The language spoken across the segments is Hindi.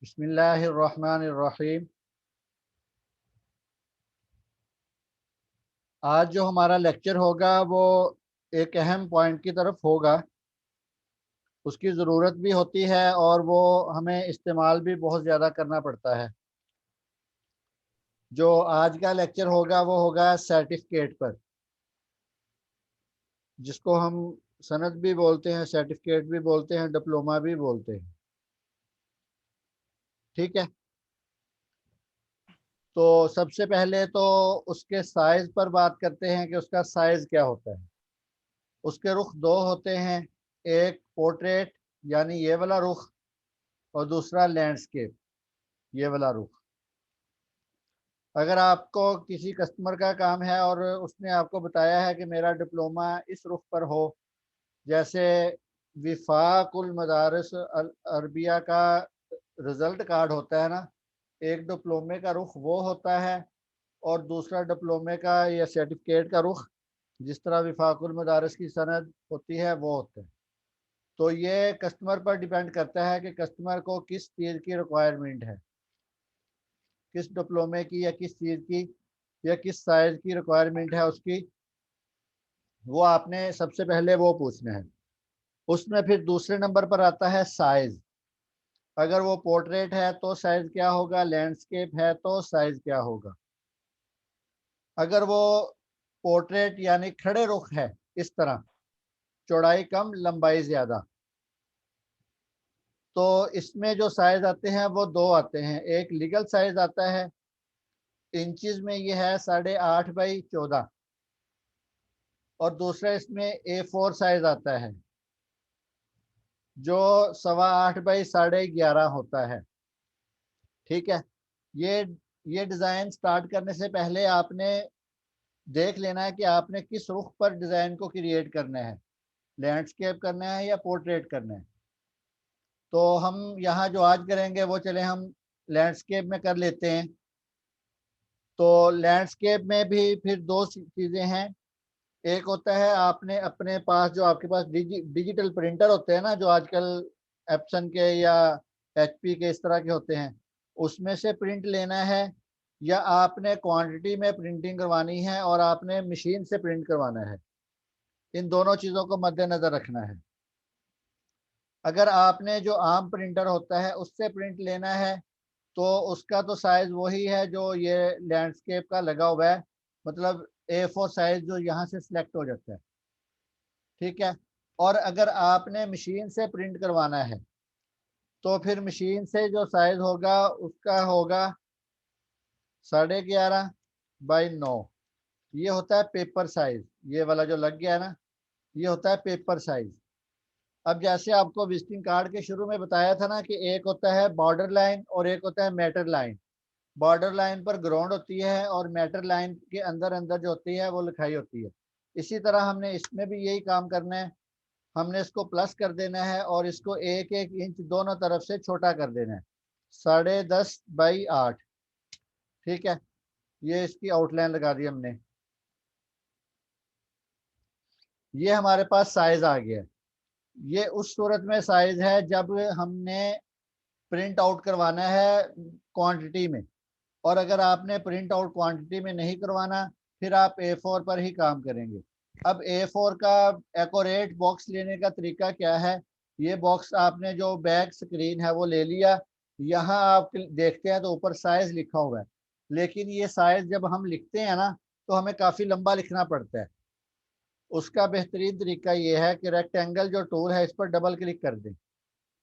बिस्मिल्लाहिर्रहमानिर्रहीम। आज जो हमारा लेक्चर होगा वो एक अहम पॉइंट की तरफ होगा। उसकी ज़रूरत भी होती है और वो हमें इस्तेमाल भी बहुत ज़्यादा करना पड़ता है। जो आज का लेक्चर होगा वो होगा सर्टिफिकेट पर, जिसको हम सनद भी बोलते हैं, सर्टिफिकेट भी बोलते हैं, डिप्लोमा भी बोलते हैं। ठीक है, तो सबसे पहले तो उसके साइज़ पर बात करते हैं कि उसका साइज़ क्या होता है। उसके रुख दो होते हैं, एक पोर्ट्रेट यानी ये वाला रुख और दूसरा लैंडस्केप ये वाला रुख। अगर आपको किसी कस्टमर का काम है और उसने आपको बताया है कि मेरा डिप्लोमा इस रुख पर हो, जैसे विफाकुल मदारिस अल अरबिया का रिज़ल्ट कार्ड होता है ना, एक डिप्लोमे का रुख वो होता है और दूसरा डिप्लोमे का या सर्टिफिकेट का रुख जिस तरह विफाकुल मदारिस की सनद होती है वो होता है। तो ये कस्टमर पर डिपेंड करता है कि कस्टमर को किस चीज़ की रिक्वायरमेंट है, किस डिप्लोमे की या किस चीज़ की या किस साइज़ की रिक्वायरमेंट है उसकी। वो आपने सबसे पहले वो पूछना है। उसमें फिर दूसरे नंबर पर आता है साइज़। अगर वो पोर्ट्रेट है तो साइज़ क्या होगा, लैंडस्केप है तो साइज़ क्या होगा। अगर वो पोर्ट्रेट यानी खड़े रुख है, इस तरह चौड़ाई कम लंबाई ज़्यादा, तो इसमें जो साइज़ आते हैं वो दो आते हैं। एक लीगल साइज़ आता है, इंचज़ में ये है 8.5 बाई 14, और दूसरा इसमें A4 साइज़ आता है जो 8.25 बाई 11.5 होता है। ठीक है, ये ये डिज़ाइन स्टार्ट करने से पहले आपने देख लेना है कि आपने किस रुख पर डिज़ाइन को क्रिएट करना है, लैंडस्केप करना है या पोर्ट्रेट करना है। तो हम यहाँ जो आज करेंगे वो चले हम लैंडस्केप में कर लेते हैं। तो लैंडस्केप में भी फिर दो चीज़ें हैं। एक होता है आपने अपने पास जो आपके पास डिजिटल प्रिंटर होते हैं ना, जो आजकल एप्सन के या एचपी के इस तरह के होते हैं, उसमें से प्रिंट लेना है, या आपने क्वांटिटी में प्रिंटिंग करवानी है और आपने मशीन से प्रिंट करवाना है। इन दोनों चीज़ों को मद्देनज़र रखना है। अगर आपने जो आम प्रिंटर होता है उससे प्रिंट लेना है तो उसका तो साइज़ वही है जो ये लैंडस्केप का लगा हुआ है, मतलब A4 साइज़ जो यहाँ से सिलेक्ट हो जाता है। ठीक है, और अगर आपने मशीन से प्रिंट करवाना है तो फिर मशीन से जो साइज़ होगा उसका होगा 11.5 बाई 9। ये होता है पेपर साइज़। ये वाला जो लग गया है ना, ये होता है पेपर साइज़। अब जैसे आपको विजिटिंग कार्ड के शुरू में बताया था ना कि एक होता है बॉर्डर लाइन और एक होता है मैटर लाइन। बॉर्डर लाइन पर ग्राउंड होती है और मैटर लाइन के अंदर अंदर जो होती है वो लिखाई होती है। इसी तरह हमने इसमें भी यही काम करना है। हमने इसको प्लस कर देना है और इसको 1-1 इंच दोनों तरफ से छोटा कर देना है, 10.5 बाई 8। ठीक है, ये इसकी आउटलाइन लगा दी हमने। ये हमारे पास साइज आ गया। ये उस सूरत में साइज है जब हमने प्रिंट आउट करवाना है क्वांटिटी में, और अगर आपने प्रिंट आउट क्वांटिटी में नहीं करवाना फिर आप A4 पर ही काम करेंगे। अब A4 का एक्यूरेट बॉक्स लेने का तरीका क्या है। ये बॉक्स आपने जो बैक स्क्रीन है वो ले लिया। यहाँ आप देखते हैं तो ऊपर साइज लिखा हुआ है, लेकिन ये साइज जब हम लिखते हैं ना तो हमें काफ़ी लंबा लिखना पड़ता है। उसका बेहतरीन तरीका ये है कि रेक्टेंगल जो टूल है इस पर डबल क्लिक कर दें।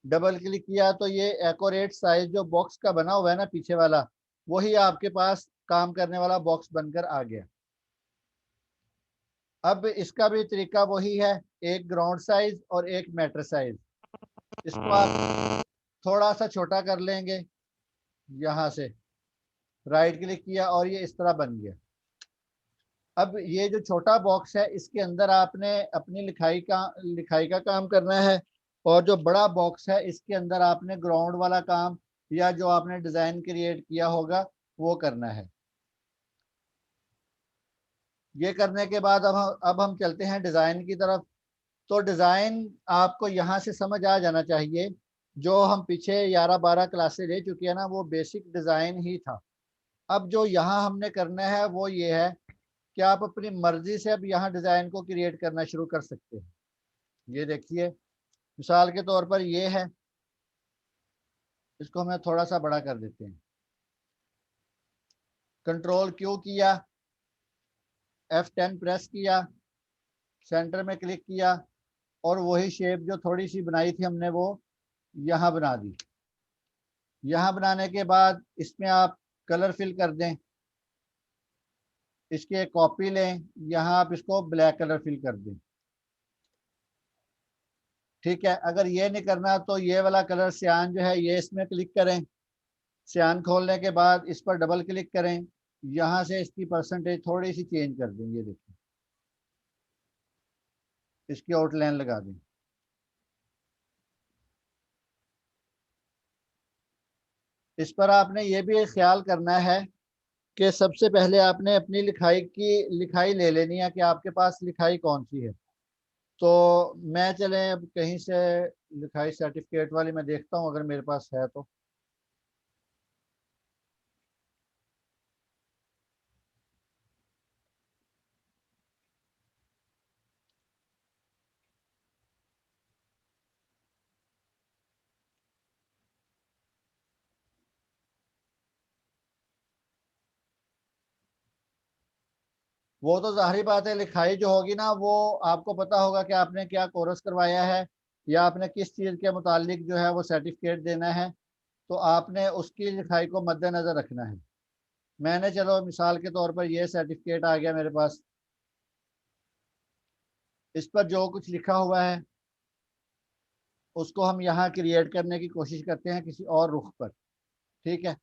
डबल क्लिक किया तो ये एक्यूरेट साइज जो बॉक्स का बना हुआ है ना पीछे वाला, वही आपके पास काम करने वाला बॉक्स बनकर आ गया। अब इसका भी तरीका वही है, एक ग्राउंड साइज और एक मैटर साइज। इसको आप थोड़ा सा छोटा कर लेंगे, यहाँ से राइट क्लिक किया और ये इस तरह बन गया। अब ये जो छोटा बॉक्स है इसके अंदर आपने अपनी लिखाई का काम करना है, और जो बड़ा बॉक्स है इसके अंदर आपने ग्राउंड वाला काम या जो आपने डिज़ाइन क्रिएट किया होगा वो करना है। ये करने के बाद अब हम चलते हैं डिज़ाइन की तरफ। तो डिज़ाइन आपको यहाँ से समझ आ जाना चाहिए जो हम पीछे 11-12 क्लासेस ले चुके हैं ना, वो बेसिक डिज़ाइन ही था। अब जो यहाँ हमने करना है वो ये है कि आप अपनी मर्जी से अब यहाँ डिज़ाइन को क्रिएट करना शुरू कर सकते हैं। ये देखिए, मिसाल के तौर पर ये है, इसको हमें थोड़ा सा बड़ा कर देते हैं। कंट्रोल क्यू किया, F10 प्रेस किया, सेंटर में क्लिक किया और वही शेप जो थोड़ी सी बनाई थी हमने वो यहाँ बना दी। यहाँ बनाने के बाद इसमें आप कलर फिल कर दें, इसकी एक कॉपी लें, यहाँ आप इसको ब्लैक कलर फिल कर दें। ठीक है, अगर ये नहीं करना तो ये वाला कलर सियान जो है ये इसमें क्लिक करें, सियान खोलने के बाद इस पर डबल क्लिक करें, यहाँ से इसकी परसेंटेज थोड़ी सी चेंज कर दें। ये देखिए, इसकी आउटलाइन लगा दें। इस पर आपने ये भी ख्याल करना है कि सबसे पहले आपने अपनी लिखाई ले लेनी है कि आपके पास लिखाई कौन सी है। तो मैं चले अब कहीं से लिखाई सर्टिफिकेट वाली मैं देखता हूँ अगर मेरे पास है तो। वो तो जाहिर बात है, लिखाई जो होगी ना वो आपको पता होगा कि आपने क्या कोर्स करवाया है या आपने किस चीज़ के मुतालिक जो है वो सर्टिफिकेट देना है, तो आपने उसकी लिखाई को मद्देनज़र रखना है। मैंने चलो मिसाल के तौर पर ये सर्टिफिकेट आ गया मेरे पास, इस पर जो कुछ लिखा हुआ है उसको हम यहाँ क्रिएट करने की कोशिश करते हैं किसी और रुख पर। ठीक है,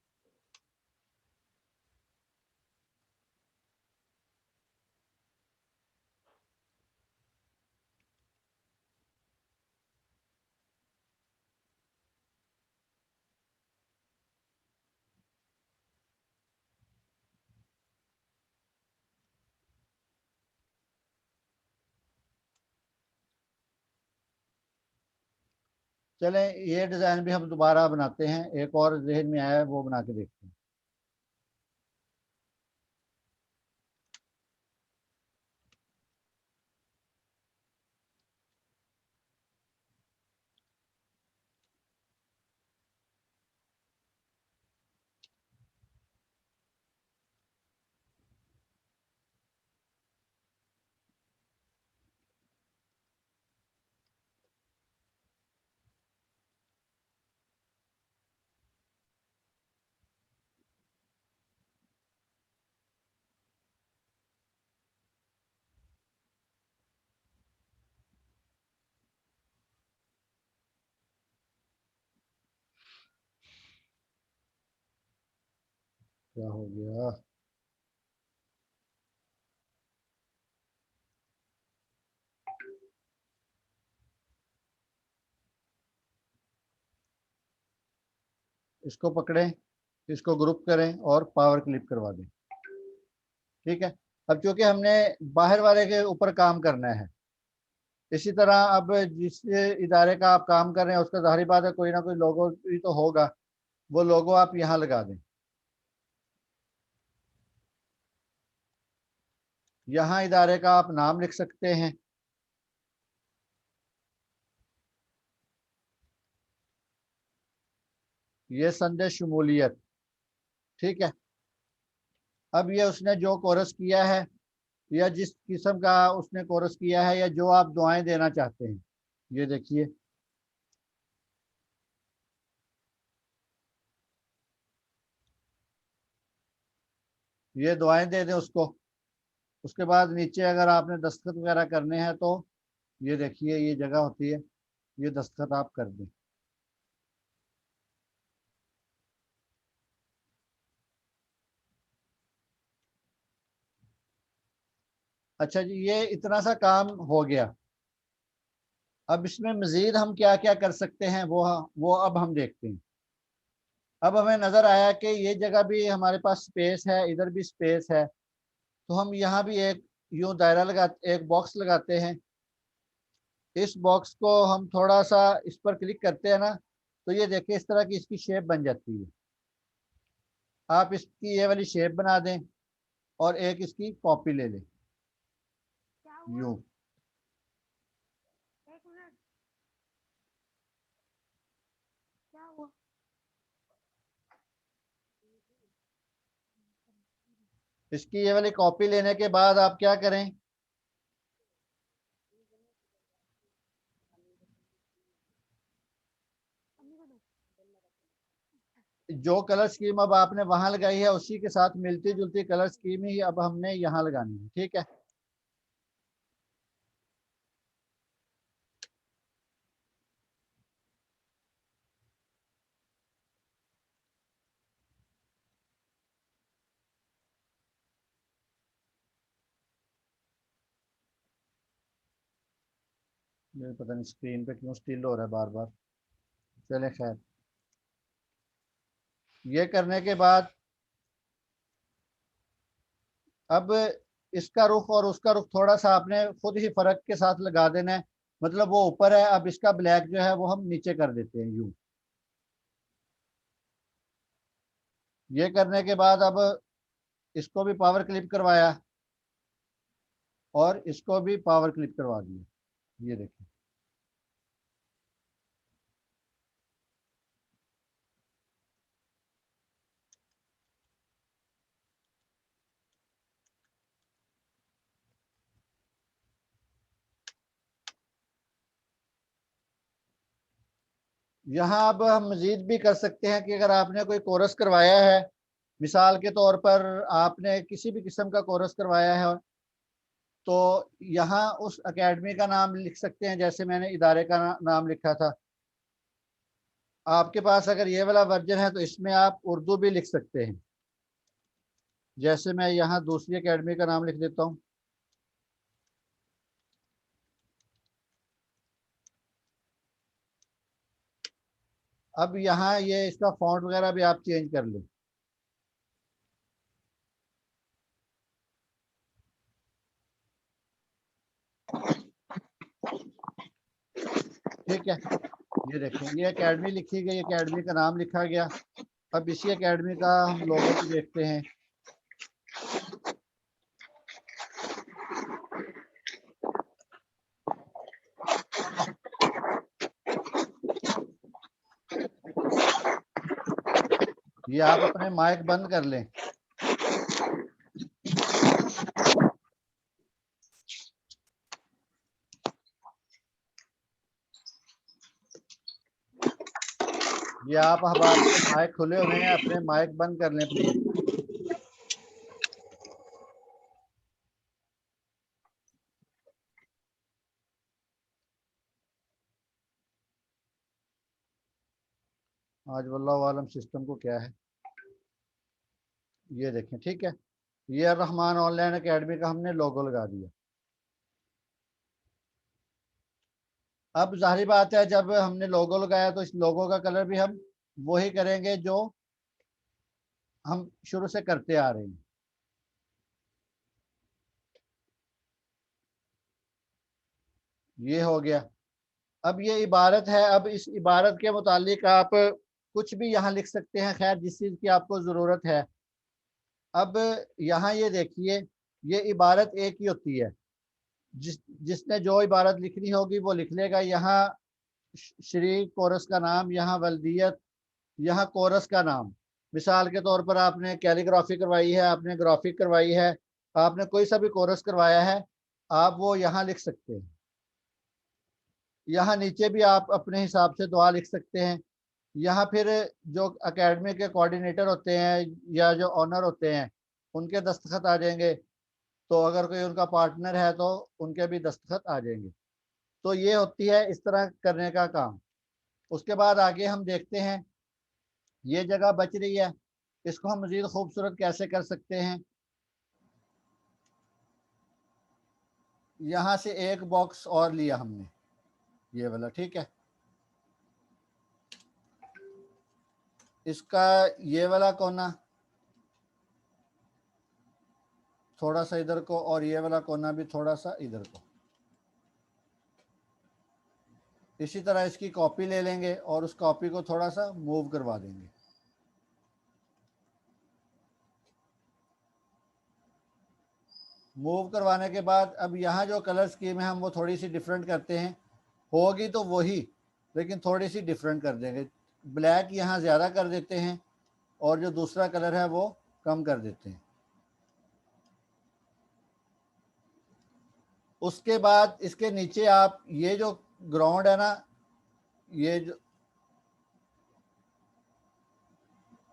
चलें ये डिज़ाइन भी हम दोबारा बनाते हैं, एक और जहन में आया है वो बना के देखते हैं। क्या हो गया? इसको पकड़ें, इसको ग्रुप करें और पावर क्लिप करवा दें। ठीक है, अब चूंकि हमने बाहर वाले के ऊपर काम करना है, इसी तरह अब जिस इदारे का आप काम कर रहे हैं उसका जाहिर बात है कोई ना कोई लोगो भी तो होगा, वो लोगो आप यहाँ लगा दें। यहाँ इदारे का आप नाम लिख सकते हैं। ये संदेश शमूलियत। ठीक है, अब ये उसने जो कोर्स किया है या जिस किस्म का उसने कोर्स किया है या जो आप दुआएं देना चाहते हैं, ये देखिए, ये दुआएं दे दें उसको। उसके बाद नीचे अगर आपने दस्तखत वगैरह करने हैं तो ये देखिए ये जगह होती है, ये दस्तखत आप कर दें। अच्छा जी, ये इतना सा काम हो गया। अब इसमें मजीद हम क्या क्या कर सकते हैं वो अब हम देखते हैं। अब हमें नज़र आया कि ये जगह भी हमारे पास स्पेस है, इधर भी स्पेस है, तो हम यहाँ भी एक यूं दायरा लगा, एक बॉक्स लगाते हैं। इस बॉक्स को हम थोड़ा सा इस पर क्लिक करते हैं ना, तो ये देखिए इस तरह की इसकी शेप बन जाती है। आप इसकी ये वाली शेप बना दें और एक इसकी कॉपी ले लें यूं। इसकी ये वाली कॉपी लेने के बाद आप क्या करें, जो कलर स्कीम अब आपने वहां लगाई है उसी के साथ मिलती जुलती कलर स्कीम ही अब हमने यहाँ लगानी है। ठीक है, मुझे पता नहीं स्क्रीन पे क्यों स्टिल हो रहा है बार बार। चले खैर, ये करने के बाद अब इसका रुख और उसका रुख थोड़ा सा आपने खुद ही फर्क के साथ लगा देना है। मतलब वो ऊपर है, अब इसका ब्लैक जो है वो हम नीचे कर देते हैं यूं। ये करने के बाद अब इसको भी पावर क्लिप करवाया और इसको भी पावर क्लिप करवा दिया। ये देखिए, यहाँ अब हम मजीद भी कर सकते हैं कि अगर आपने कोई कोर्स करवाया है, मिसाल के तौर पर आपने किसी भी किस्म का कोर्स करवाया है, तो यहाँ उस एकेडमी का नाम लिख सकते हैं। जैसे मैंने इदारे का नाम लिखा था, आपके पास अगर ये वाला वर्जन है तो इसमें आप उर्दू भी लिख सकते हैं। जैसे मैं यहाँ दूसरी एकेडमी का नाम लिख देता हूँ। अब यहाँ ये इसका फॉन्ट वगैरह भी आप चेंज कर लें। ठीक है, ये देखें ये एकेडमी लिखी गई, एकेडमी का नाम लिखा गया। अब इसी एकेडमी का हम लोगो भी देखते हैं। ये आप अपने माइक बंद कर लें। ये आप अब आपके माइक खुले हुए हैं, अपने माइक बंद कर लें प्लीज। आज वल्लाहु आलम सिस्टम को क्या है। ये देखें, ठीक है, ये रहमान ऑनलाइन एकेडमी का हमने लोगो लगा दिया। अब जाहिर बात है जब हमने लोगो लगाया तो इस लोगो का कलर भी हम वही करेंगे जो हम शुरू से करते आ रहे हैं। ये हो गया। अब ये इबारत है, अब इस इबारत के मुतालिक आप कुछ भी यहाँ लिख सकते हैं, खैर जिस चीज़ की आपको ज़रूरत है। अब यहाँ ये देखिए, ये इबारत एक ही होती है। जिसने जो इबारत लिखनी होगी वो लिख लेगा। यहाँ शरीक कोरस का नाम, यहाँ वल्दियत, यहाँ कोरस का नाम। मिसाल के तौर पर आपने कैलीग्राफी करवाई है, आपने ग्राफिक करवाई है, आपने कोई सा भी कोरस करवाया है, आप वो यहाँ लिख सकते हैं। यहाँ नीचे भी आप अपने हिसाब से दुआ लिख सकते हैं। यहाँ फिर जो एकेडमी के कोऑर्डिनेटर होते हैं या जो ऑनर होते हैं उनके दस्तखत आ जाएंगे। तो अगर कोई उनका पार्टनर है तो उनके भी दस्तखत आ जाएंगे। तो ये होती है इस तरह करने का काम। उसके बाद आगे हम देखते हैं, ये जगह बच रही है, इसको हम मज़ीद खूबसूरत कैसे कर सकते हैं। यहाँ से एक बॉक्स और लिया हमने, ये वाला, ठीक है। इसका ये वाला कोना थोड़ा सा इधर को और ये वाला कोना भी थोड़ा सा इधर को। इसी तरह इसकी कॉपी ले लेंगे और उस कॉपी को थोड़ा सा मूव करवा देंगे। मूव करवाने के बाद अब यहाँ जो कलर स्कीम है हम वो थोड़ी सी डिफरेंट करते हैं। होगी तो वही, लेकिन थोड़ी सी डिफरेंट कर देंगे। ब्लैक यहाँ ज़्यादा कर देते हैं और जो दूसरा कलर है वो कम कर देते हैं। उसके बाद इसके नीचे आप ये जो ग्राउंड है ना, ये जो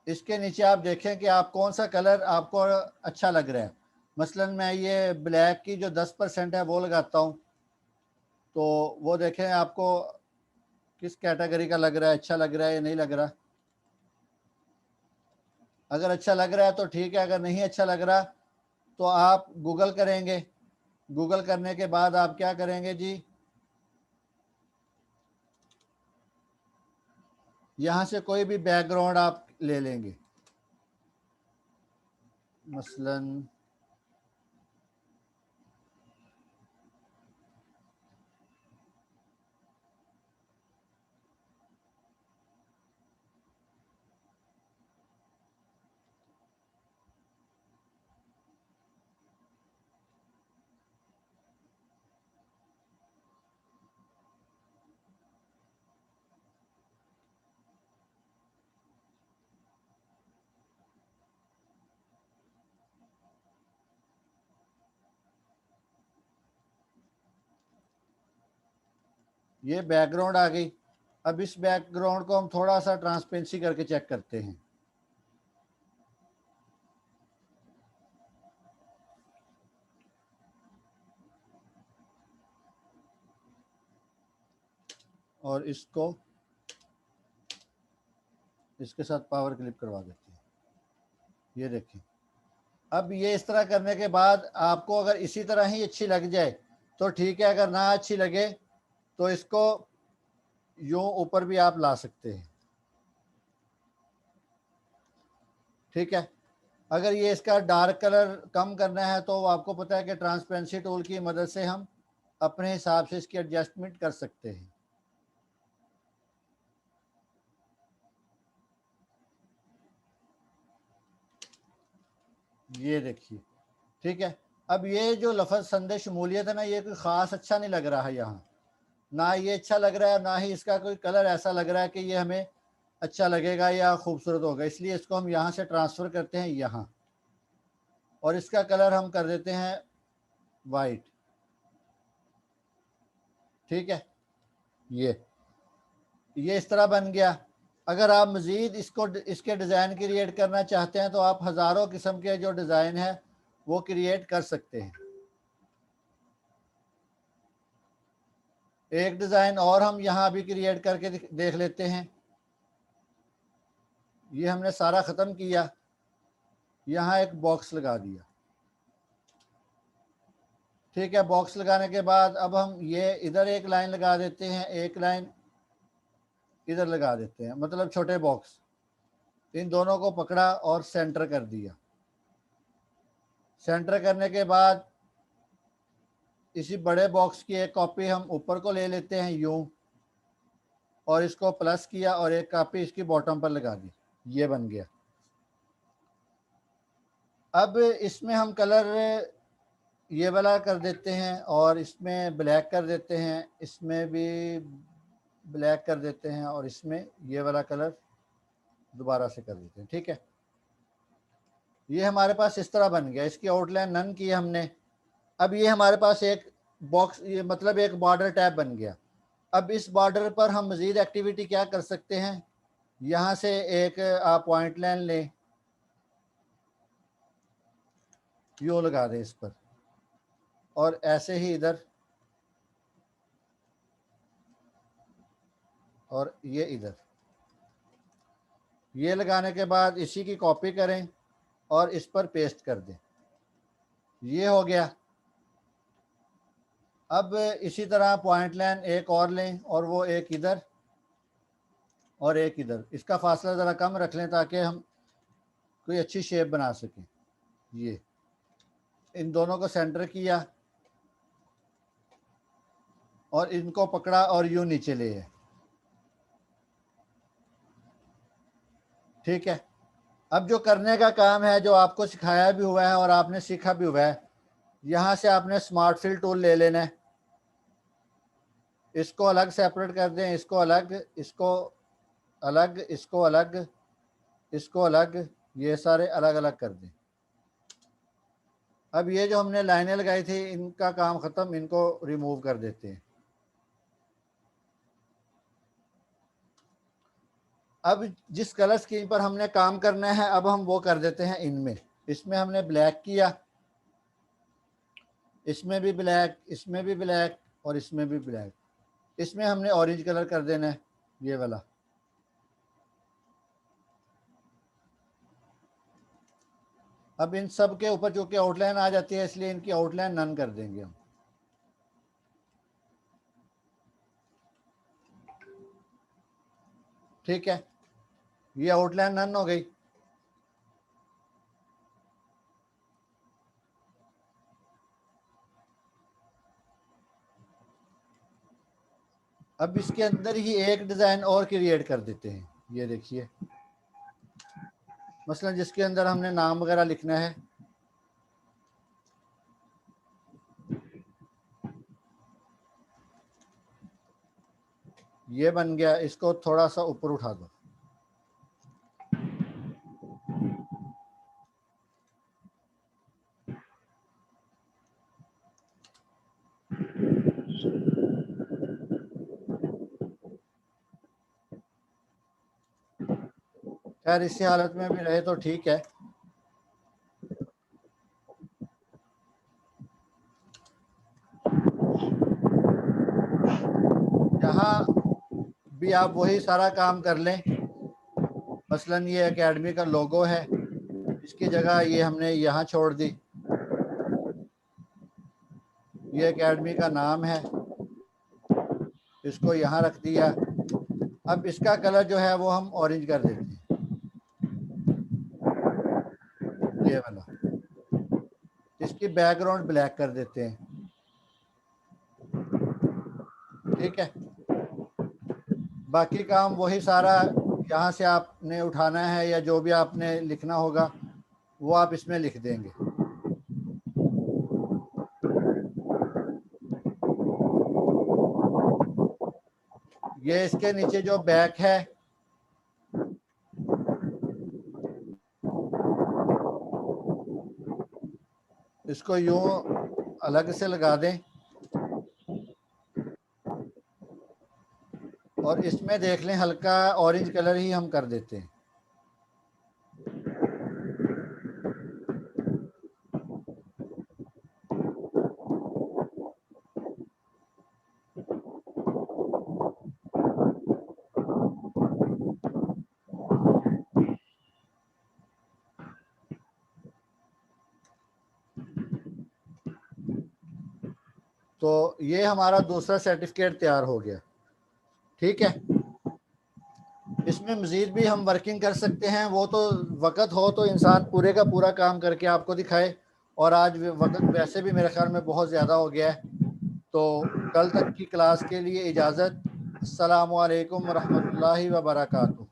इसके नीचे आप देखें कि आप कौन सा कलर आपको अच्छा लग रहा है। मसलन मैं ये ब्लैक की जो 10% है वो लगाता हूँ, तो वो देखें आपको किस कैटेगरी का लग रहा है, अच्छा लग रहा है या नहीं लग रहा। अगर अच्छा लग रहा है तो ठीक है, अगर नहीं अच्छा लग रहा तो आप गूगल करेंगे। गूगल करने के बाद आप क्या करेंगे जी, यहाँ से कोई भी बैकग्राउंड आप ले लेंगे। मसलन ये बैकग्राउंड आ गई। अब इस बैकग्राउंड को हम थोड़ा सा ट्रांसपेरेंसी करके चेक करते हैं। और इसको इसके साथ पावर क्लिप करवा देते हैं। ये देखिए, अब ये इस तरह करने के बाद आपको अगर इसी तरह ही अच्छी लग जाए तो ठीक है, अगर ना अच्छी लगे तो इसको यूं ऊपर भी आप ला सकते हैं। ठीक है, अगर ये इसका डार्क कलर कम करना है तो आपको पता है कि ट्रांसपेरेंसी टूल की मदद से हम अपने हिसाब से इसकी एडजस्टमेंट कर सकते हैं। ये देखिए, ठीक है। अब ये जो लफ्ज़ संदेश शमूलियत है ना, ये कोई ख़ास अच्छा नहीं लग रहा है यहाँ। ना ये अच्छा लग रहा है, ना ही इसका कोई कलर ऐसा लग रहा है कि ये हमें अच्छा लगेगा या खूबसूरत होगा। इसलिए इसको हम यहाँ से ट्रांसफ़र करते हैं यहाँ, और इसका कलर हम कर देते हैं वाइट। ठीक है, ये इस तरह बन गया। अगर आप मज़ीद इसको इसके डिज़ाइन क्रिएट करना चाहते हैं तो आप हज़ारों किस्म के जो डिज़ाइन है वो क्रिएट कर सकते हैं। एक डिज़ाइन और हम यहाँ अभी क्रिएट करके देख लेते हैं। ये हमने सारा ख़त्म किया, यहाँ एक बॉक्स लगा दिया। ठीक है, बॉक्स लगाने के बाद अब हम ये इधर एक लाइन लगा देते हैं, एक लाइन इधर लगा देते हैं, मतलब छोटे बॉक्स। इन दोनों को पकड़ा और सेंटर कर दिया। सेंटर करने के बाद इसी बड़े बॉक्स की एक कॉपी हम ऊपर को ले लेते हैं यूं, और इसको प्लस किया और एक कॉपी इसकी बॉटम पर लगा दी। ये बन गया। अब इसमें हम कलर ये वाला कर देते हैं और इसमें ब्लैक कर देते हैं, इसमें भी ब्लैक कर देते हैं और इसमें ये वाला कलर दोबारा से कर देते हैं। ठीक है, ये हमारे पास इस तरह बन गया। इसकी आउटलाइन नन की हमने। अब ये हमारे पास एक बॉक्स, ये मतलब एक बॉर्डर टैब बन गया। अब इस बॉर्डर पर हम मज़ीद एक्टिविटी क्या कर सकते हैं, यहाँ से एक आप पॉइंट लाइन लें, यूँ लगा दें इस पर, और ऐसे ही इधर, और ये इधर। ये लगाने के बाद इसी की कॉपी करें और इस पर पेस्ट कर दें। ये हो गया। अब इसी तरह पॉइंट लाइन एक और लें और वो एक इधर और एक इधर। इसका फासला ज़रा कम रख लें ताकि हम कोई अच्छी शेप बना सकें। ये इन दोनों को सेंटर किया, और इनको पकड़ा और यूं नीचे ले है। ठीक है, अब जो करने का काम है, जो आपको सिखाया भी हुआ है और आपने सीखा भी हुआ है, यहाँ से आपने स्मार्ट फिल टूल ले लेना है। इसको अलग सेपरेट कर दें, इसको अलग, इसको अलग, इसको अलग, इसको अलग, ये सारे अलग अलग कर दें। अब ये जो हमने लाइनें लगाई थी इनका काम ख़त्म, इनको रिमूव कर देते हैं। अब जिस कलर स्कीम पर हमने काम करना है अब हम वो कर देते हैं इनमें। इसमें हमने ब्लैक किया, इसमें भी ब्लैक, इसमें भी ब्लैक और इसमें भी ब्लैक। इसमें हमने ऑरेंज कलर कर देना है, ये वाला। अब इन सब के ऊपर जो कि आउटलाइन आ जाती है इसलिए इनकी आउटलाइन नन कर देंगे हम। ठीक है, ये आउटलाइन नन हो गई। अब इसके अंदर ही एक डिज़ाइन और क्रिएट कर देते हैं। ये देखिए, मसलन जिसके अंदर हमने नाम वगैरह लिखना है, ये बन गया। इसको थोड़ा सा ऊपर उठा दो। खैर इसी हालत में भी रहे तो ठीक है। यहाँ भी आप वही सारा काम कर लें। मसलन ये एकेडमी का लोगो है, इसकी जगह ये हमने यहाँ छोड़ दी। ये एकेडमी का नाम है, इसको यहाँ रख दिया। अब इसका कलर जो है वो हम ऑरेंज कर देते हैं, ये वाला। इसकी बैकग्राउंड ब्लैक कर देते हैं। ठीक है, बाकी काम वही सारा यहाँ से आपने उठाना है या जो भी आपने लिखना होगा वो आप इसमें लिख देंगे। ये इसके नीचे जो बैक है इसको यूं अलग से लगा दें और इसमें देख लें हल्का ऑरेंज कलर ही हम कर देते हैं। तो ये हमारा दूसरा सर्टिफिकेट तैयार हो गया। ठीक है, इसमें मज़ीद भी हम वर्किंग कर सकते हैं। वो तो वक्त हो तो इंसान पूरे का पूरा काम करके आपको दिखाए, और आज वक्त वैसे भी मेरे ख्याल में बहुत ज़्यादा हो गया है। तो कल तक की क्लास के लिए इजाज़त। अस्सलामु अलैकुम वरहमतुल्लाहि व बरकातुहू।